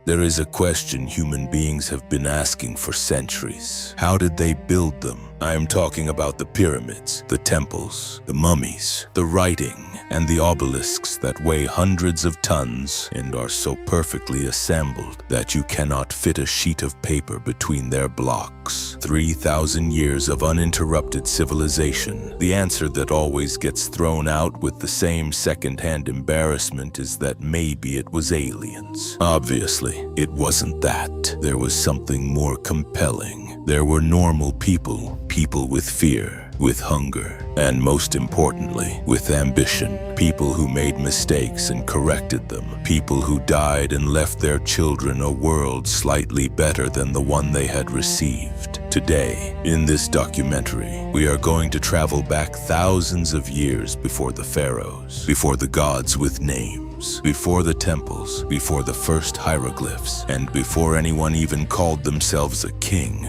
There is a question human beings have been asking for centuries. How did they build them? I am talking about the pyramids, the temples, the mummies, the writing, and the obelisks that weigh hundreds of tons and are so perfectly assembled that you cannot fit a sheet of paper between their blocks. 3,000 years of uninterrupted civilization. The answer that always gets thrown out with the same second-hand embarrassment is that maybe it was aliens. Obviously, it wasn't that. There was something more compelling. There were normal people, people with fear, with hunger, and most importantly, with ambition. People who made mistakes and corrected them. People who died and left their children a world slightly better than the one they had received. Today, in this documentary, we are going to travel back thousands of years before the pharaohs, before the gods with names, before the temples, before the first hieroglyphs, and before anyone even called themselves a king.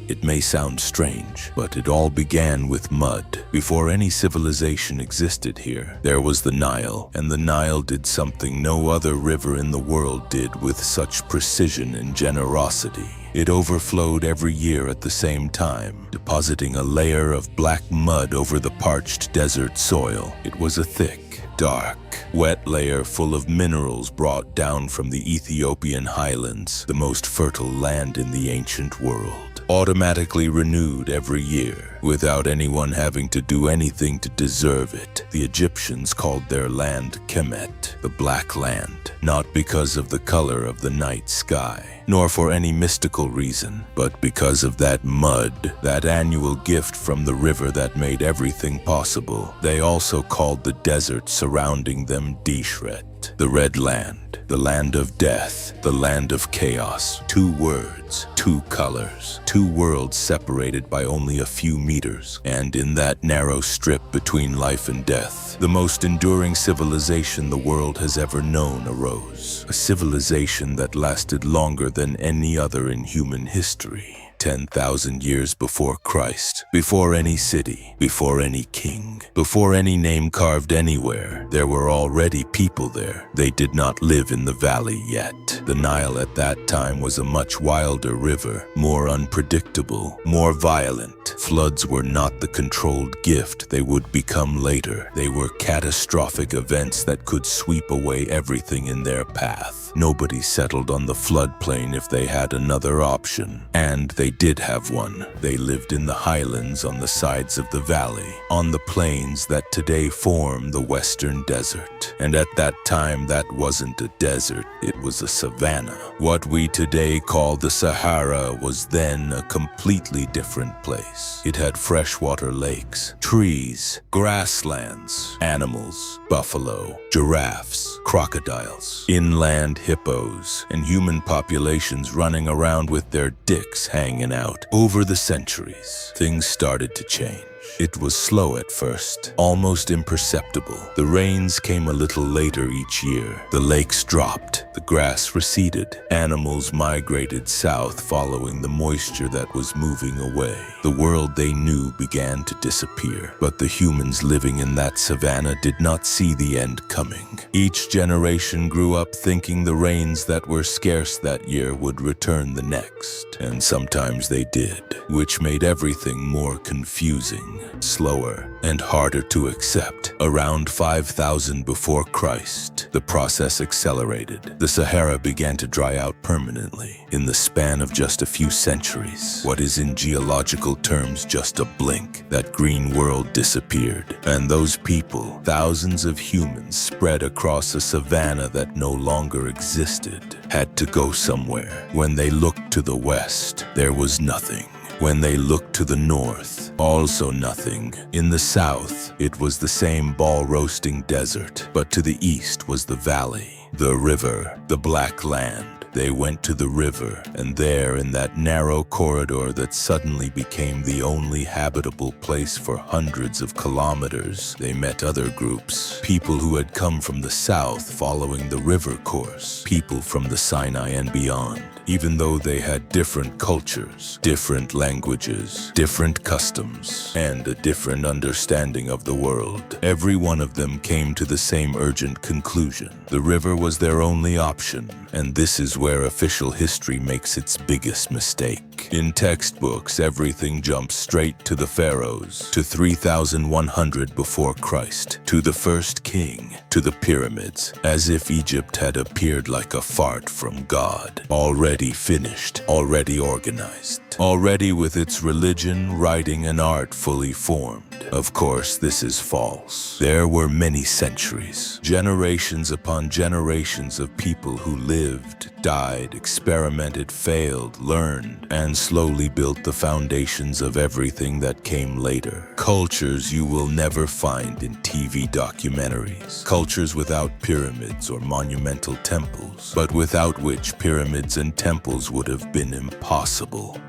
It may sound strange, but it all began with mud. Before any civilization existed here, there was the Nile, and the Nile did something no other river in the world did with such precision and generosity. It overflowed every year at the same time, depositing a layer of black mud over the parched desert soil. It was a thick, dark, wet layer full of minerals brought down from the Ethiopian highlands, the most fertile land in the ancient world, automatically renewed every year, without anyone having to do anything to deserve it. The Egyptians called their land Kemet, the Black Land, not because of the color of the night sky, nor for any mystical reason, but because of that mud, that annual gift from the river that made everything possible. They also called the desert surrounding them Dishret, the Red Land, the land of death, the land of chaos. 2 words, 2 colors, 2 worlds separated by only a few meters. And in that narrow strip between life and death, the most enduring civilization the world has ever known arose. A civilization that lasted longer than any other in human history. 10,000 years before Christ, before any city, before any king, before any name carved anywhere, there were already people there. They did not live in the valley yet. The Nile at that time was a much wilder river, more unpredictable, more violent. Floods were not the controlled gift they would become later. They were catastrophic events that could sweep away everything in their path. Nobody settled on the floodplain if they had another option. And they did have one. They lived in the highlands on the sides of the valley, on the plains that today form the Western Desert. And at that time, that wasn't a desert, it was a savanna. What we today call the Sahara was then a completely different place. It had freshwater lakes, trees, grasslands, animals, buffalo, giraffes, crocodiles, inland hippos, and human populations running around with their dicks hanging out. Over the centuries, things started to change. It was slow at first, almost imperceptible. The rains came a little later each year. The lakes dropped, the grass receded. Animals migrated south following the moisture that was moving away. The world they knew began to disappear, but the humans living in that savanna did not see the end coming. Each generation grew up thinking the rains that were scarce that year would return the next, and sometimes they did, which made everything more confusing, slower, and harder to accept. Around 5,000 before Christ, the process accelerated. The Sahara began to dry out permanently. In the span of just a few centuries, what is in geological terms just a blink, that green world disappeared. And those people, thousands of humans spread across a savanna that no longer existed, had to go somewhere. When they looked to the west, there was nothing. When they looked to the north, also nothing. In the south, it was the same ball-roasting desert, but to the east was the valley, the river, the Black Land. They went to the river, and there, in that narrow corridor that suddenly became the only habitable place for hundreds of kilometers, they met other groups. People who had come from the south following the river course. People from the Sinai and beyond. Even though they had different cultures, different languages, different customs, and a different understanding of the world, every one of them came to the same urgent conclusion. The river was their only option, and this is where official history makes its biggest mistake. In textbooks, everything jumps straight to the Pharaohs, to 3100 before Christ, to the first king, to the pyramids, as if Egypt had appeared like a fart from God, already finished, already organized, already with its religion, writing, and art fully formed. Of course, this is false. There were many centuries, generations upon generations of people who lived, died, experimented, failed, learned, and slowly built the foundations of everything that came later. Cultures you will never find in TV documentaries. Cultures without pyramids or monumental temples, but without which pyramids and temples would have been impossible.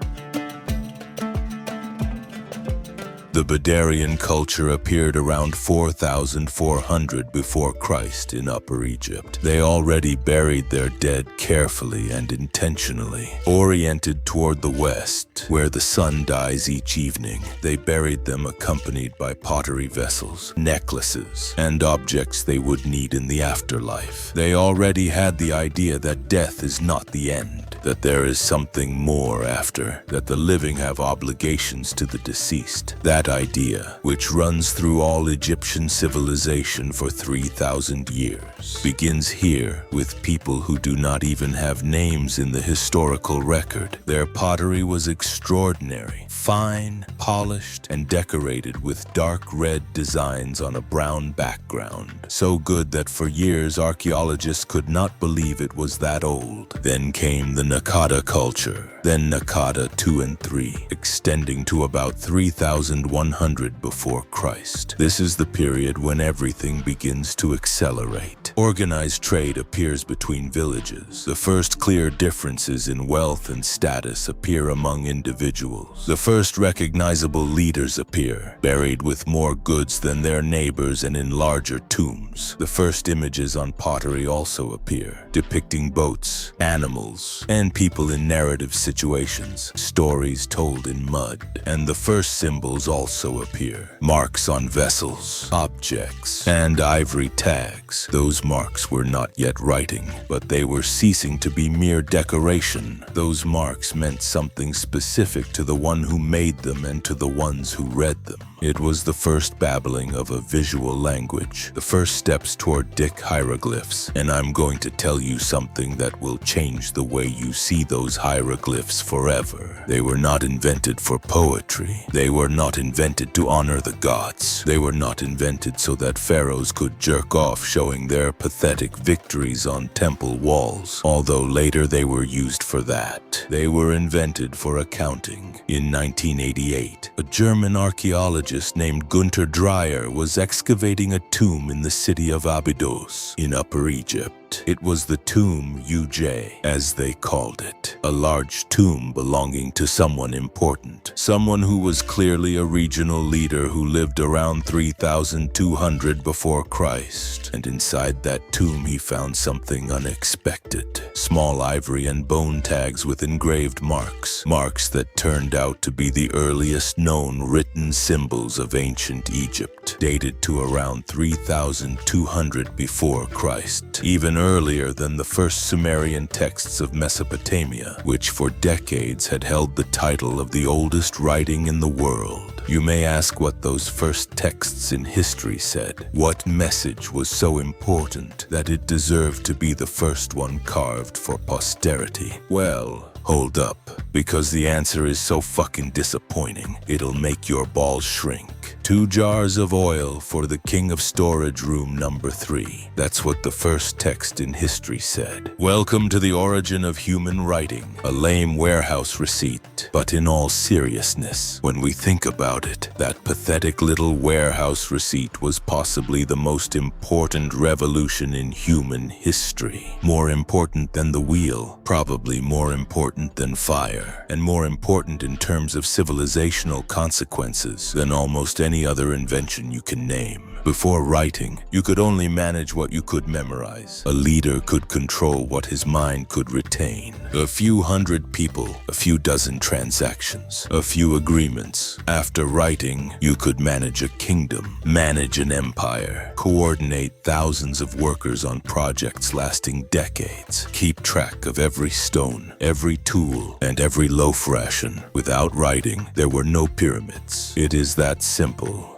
The Badarian culture appeared around 4400 before Christ in Upper Egypt. They already buried their dead carefully and intentionally. Oriented toward the west, where the sun dies each evening, they buried them accompanied by pottery vessels, necklaces, and objects they would need in the afterlife. They already had the idea that death is not the end, that there is something more after, that the living have obligations to the deceased. That idea, which runs through all Egyptian civilization for 3,000 years, begins here with people who do not even have names in the historical record. Their pottery was extraordinary, fine, polished, and decorated with dark red designs on a brown background. So good that for years archaeologists could not believe it was that old. Then came the Naqada culture, then Naqada 2 and 3, extending to about 3,100 before Christ. This is the period when everything begins to accelerate. Organized trade appears between villages. The first clear differences in wealth and status appear among individuals. The first recognizable leaders appear, buried with more goods than their neighbors and in larger tombs. The first images on pottery also appear, depicting boats, animals, and people in narrative situations, stories told in mud. And the first symbols also appear, marks on vessels, objects, and ivory tags. Those marks were not yet writing, but they were ceasing to be mere decoration. Those marks meant something specific to the one who made them and to the ones who read them. It was the first babbling of a visual language, the first steps toward Dick hieroglyphs, and I'm going to tell you something that will change the way you see those hieroglyphs forever. They were not invented for poetry. They were not invented to honor the gods. They were not invented so that pharaohs could jerk off showing their pathetic victories on temple walls, although later they were used for that. They were invented for accounting. In 1988, a German archaeologist named Gunther Dreyer was excavating a tomb in the city of Abydos in Upper Egypt. It was the tomb Uj, as they called it, a large tomb belonging to someone important, someone who was clearly a regional leader who lived around 3,200 before Christ. And inside that tomb he found something unexpected. Small ivory and bone tags with engraved marks, marks that turned out to be the earliest known written symbols of ancient Egypt, dated to around 3,200 before Christ, even earlier than the first Sumerian texts of Mesopotamia, which for decades had held the title of the oldest writing in the world. You may ask what those first texts in history said. What message was so important that it deserved to be the first one carved for posterity? Well, hold up. Because the answer is so fucking disappointing, it'll make your balls shrink. 2 jars of oil for the king of storage room number 3. That's what the first text in history said. Welcome to the origin of human writing, a lame warehouse receipt. But in all seriousness, when we think about it, that pathetic little warehouse receipt was possibly the most important revolution in human history. More important than the wheel, probably more important than fire, and more important in terms of civilizational consequences than almost any other invention you can name. Before writing, you could only manage what you could memorize. A leader could control what his mind could retain. A few hundred people, a few dozen transactions, a few agreements. After writing, you could manage a kingdom, manage an empire, coordinate thousands of workers on projects lasting decades, keep track of every stone, every tool, and every loaf ration. Without writing, there were no pyramids. It is that simple.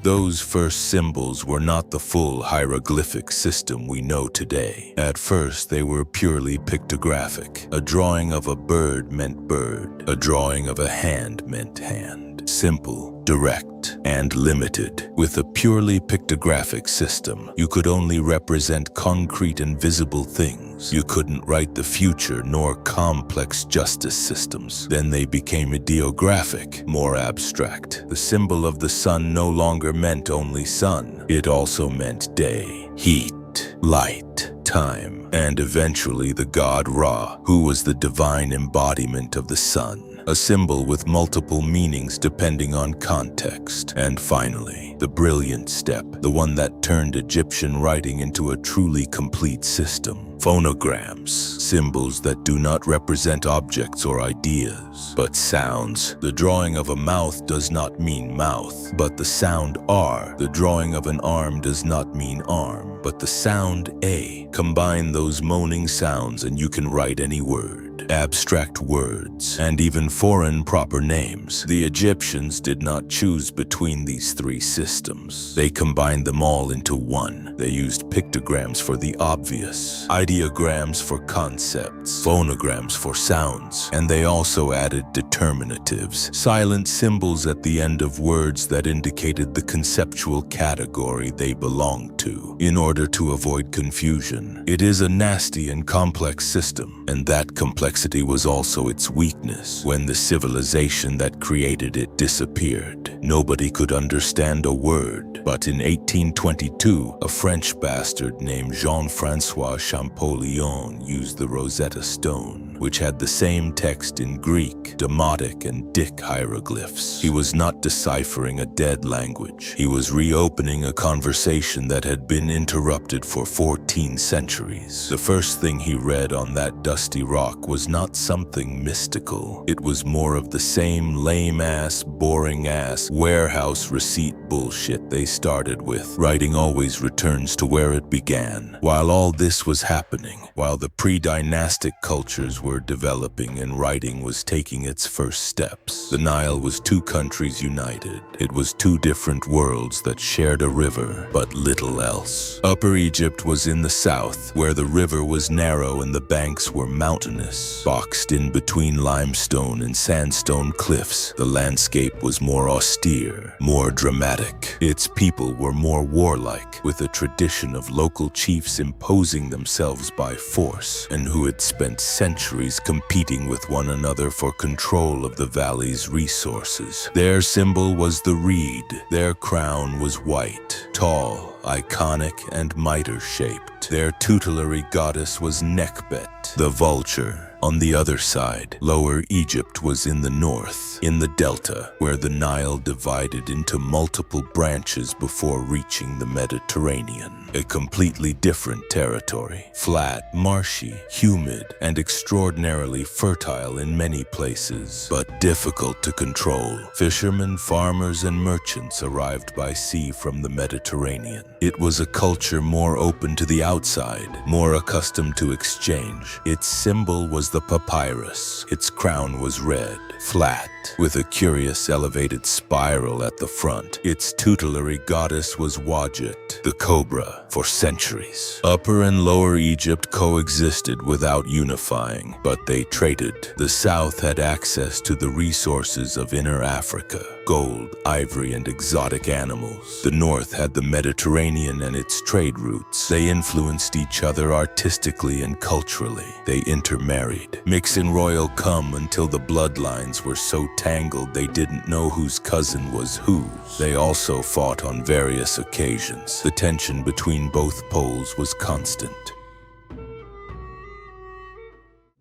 Those first symbols were not the full hieroglyphic system we know today. At first, they were purely pictographic. A drawing of a bird meant bird. A drawing of a hand meant hand. Simple, direct, and limited. With a purely pictographic system, you could only represent concrete and visible things. You couldn't write the future nor complex justice systems. Then they became ideographic, more abstract. The symbol of the sun no longer meant only sun. It also meant day, heat, light, time, and eventually the god Ra, who was the divine embodiment of the sun. A symbol with multiple meanings depending on context. And finally, the brilliant step, the one that turned Egyptian writing into a truly complete system. Phonograms, symbols that do not represent objects or ideas, but sounds. The drawing of a mouth does not mean mouth, but the sound R. The drawing of an arm does not mean arm, but the sound A. Combine those moaning sounds and you can write any word. Abstract words, and even foreign proper names. The Egyptians did not choose between these 3 systems. They combined them all into one. They used pictograms for the obvious, ideograms for concepts, phonograms for sounds, and they also added determinatives, silent symbols at the end of words that indicated the conceptual category they belonged to, in order to avoid confusion. It is a nasty and complex system, and that complexity was also its weakness. When the civilization that created it disappeared, nobody could understand a word. But in 1822, a French bastard named Jean-Francois Champollion used the Rosetta Stone, which had the same text in Greek, Demotic, and Dick hieroglyphs. He was not deciphering a dead language. He was reopening a conversation that had been interrupted for 14 centuries. The first thing he read on that dusty rock was not something mystical. It was more of the same lame-ass, boring-ass, warehouse receipt bullshit they started with. Writing always returns to where it began. While all this was happening, while the pre-dynastic cultures were developing and writing was taking its first steps, the Nile was 2 countries united. It was 2 different worlds that shared a river, but little else. Upper Egypt was in the south, where the river was narrow and the banks were mountainous. Boxed in between limestone and sandstone cliffs, the landscape was more austere, more dramatic. Its people were more warlike, with a tradition of local chiefs imposing themselves by force, and who had spent centuries competing with one another for control of the valley's resources. Their symbol was the reed. Their crown was white, tall, iconic, and mitre-shaped. Their tutelary goddess was Nekhbet, the vulture. On the other side, Lower Egypt was in the north, in the delta, where the Nile divided into multiple branches before reaching the Mediterranean. A completely different territory, flat, marshy, humid, and extraordinarily fertile in many places, but difficult to control. Fishermen, farmers, and merchants arrived by sea from the Mediterranean. It was a culture more open to the outside, more accustomed to exchange. Its symbol was the papyrus. Its crown was red, flat, with a curious elevated spiral at the front. Its tutelary goddess was Wadjet, serpent, the cobra, for centuries. Upper and Lower Egypt coexisted without unifying, but they traded. The south had access to the resources of Inner Africa, gold, ivory, and exotic animals. The north had the Mediterranean and its trade routes. They influenced each other artistically and culturally. They intermarried, mixing royal cum until the bloodlines were so tangled they didn't know whose cousin was whose. They also fought on various occasions. The tension between both poles was constant.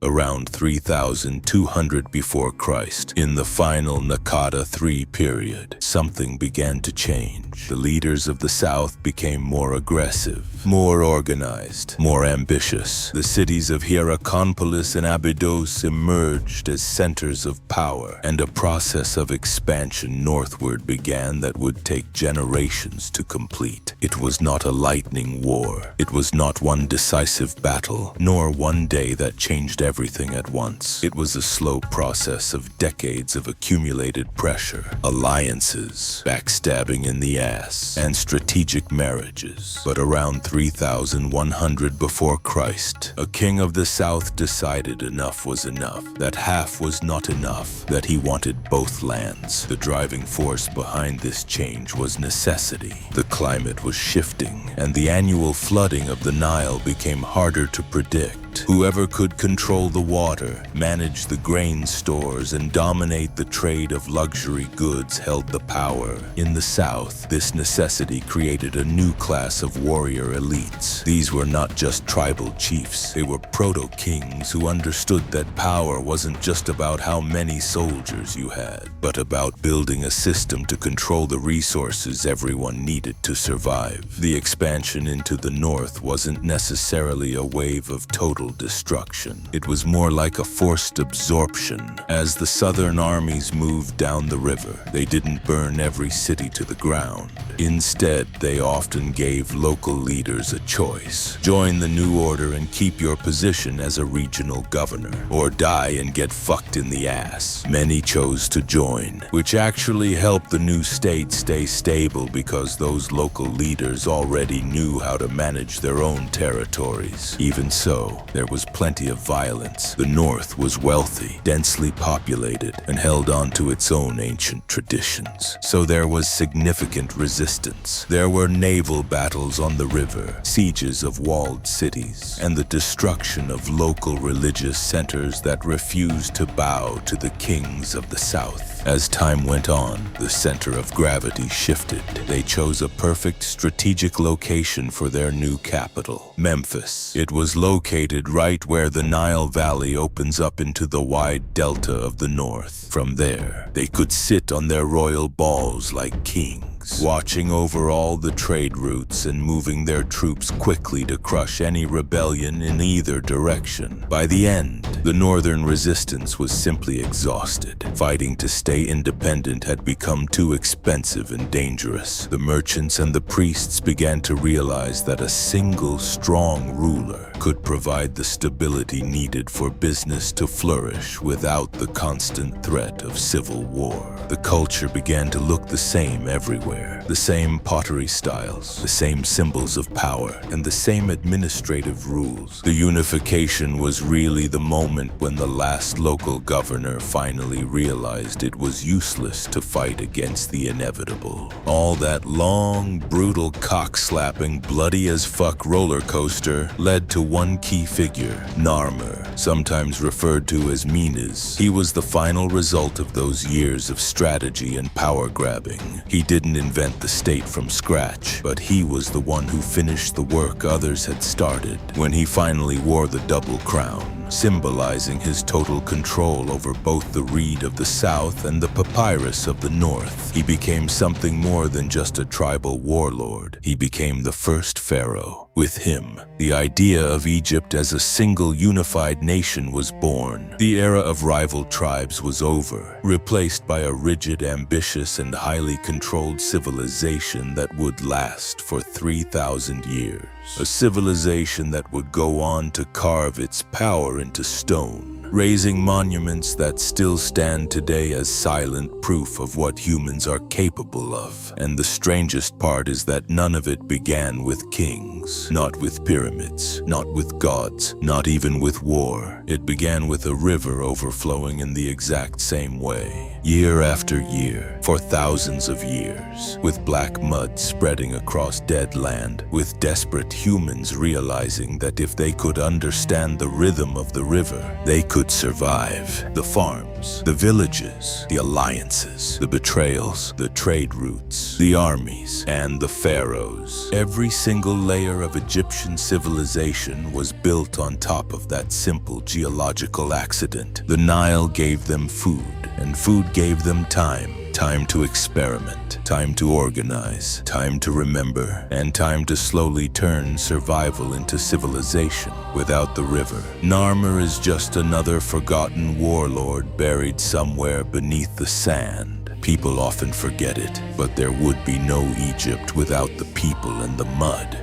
Around 3200 before Christ, in the final Nakata III period, something began to change. The leaders of the south became more aggressive, more organized, more ambitious. The cities of Hierakonpolis and Abydos emerged as centers of power, and a process of expansion northward began that would take generations to complete. It was not a lightning war. It was not one decisive battle, nor one day that changed everything at once. It was a slow process of decades of accumulated pressure, alliances, backstabbing in the ass, and strategic marriages. But around 3100 before Christ, a king of the south decided enough was enough, that half was not enough, that he wanted both lands. The driving force behind this change was necessity. The climate was shifting, and the annual flooding of the Nile became harder to predict. Whoever could control the water, manage the grain stores, and dominate the trade of luxury goods held the power. In the south, this necessity created a new class of warrior elites. These were not just tribal chiefs. They were proto-kings who understood that power wasn't just about how many soldiers you had, but about building a system to control the resources everyone needed to survive. The expansion into the north wasn't necessarily a wave of total destruction. It was more like a forced absorption. As the southern armies moved down the river, they didn't burn every city to the ground. Instead, they often gave local leaders a choice. Join the new order and keep your position as a regional governor, or die and get fucked in the ass. Many chose to join, which actually helped the new state stay stable because those local leaders already knew how to manage their own territories. Even so, there was plenty of violence. The north was wealthy, densely populated, and held on to its own ancient traditions. So there was significant resistance. There were naval battles on the river, sieges of walled cities, and the destruction of local religious centers that refused to bow to the kings of the south. As time went on, the center of gravity shifted. They chose a perfect strategic location for their new capital, Memphis. It was located right where the Nile Valley opens up into the wide delta of the north. From there, they could sit on their royal balls like kings, watching over all the trade routes and moving their troops quickly to crush any rebellion in either direction. By the end, the northern resistance was simply exhausted. Fighting to stay independent had become too expensive and dangerous. The merchants and the priests began to realize that a single strong ruler could provide the stability needed for business to flourish without the constant threat of civil war. The culture began to look the same everywhere. The same pottery styles, the same symbols of power, and the same administrative rules. The unification was really the moment when the last local governor finally realized it was useless to fight against the inevitable. All that long, brutal, cock-slapping, bloody-as-fuck roller coaster led to one key figure, Narmer, sometimes referred to as Menes. He was the final result of those years of strategy and power-grabbing. He didn't invent the state from scratch, but he was the one who finished the work others had started. When he finally wore the double crown, symbolizing his total control over both the reed of the south and the papyrus of the north, he became something more than just a tribal warlord. He became the first pharaoh. With him, the idea of Egypt as a single unified nation was born. The era of rival tribes was over, replaced by a rigid, ambitious, and highly controlled civilization that would last for 3,000 years. A civilization that would go on to carve its power into stone. raising monuments that still stand today as silent proof of what humans are capable of. And the strangest part is that none of it began with kings, not with pyramids, not with gods, not even with war. It began with a river overflowing in the exact same way, year after year, for thousands of years, with black mud spreading across dead land, with desperate humans realizing that if they could understand the rhythm of the river, they could survive. The farms, the villages, the alliances, the betrayals, the trade routes, the armies, and the pharaohs. Every single layer of Egyptian civilization was built on top of that simple geological accident. The Nile gave them food, and food gave them time. Time to experiment, time to organize, time to remember, and time to slowly turn survival into civilization. Without the river, Narmer is just another forgotten warlord buried somewhere beneath the sand. People often forget it, but there would be no Egypt without the people and the mud.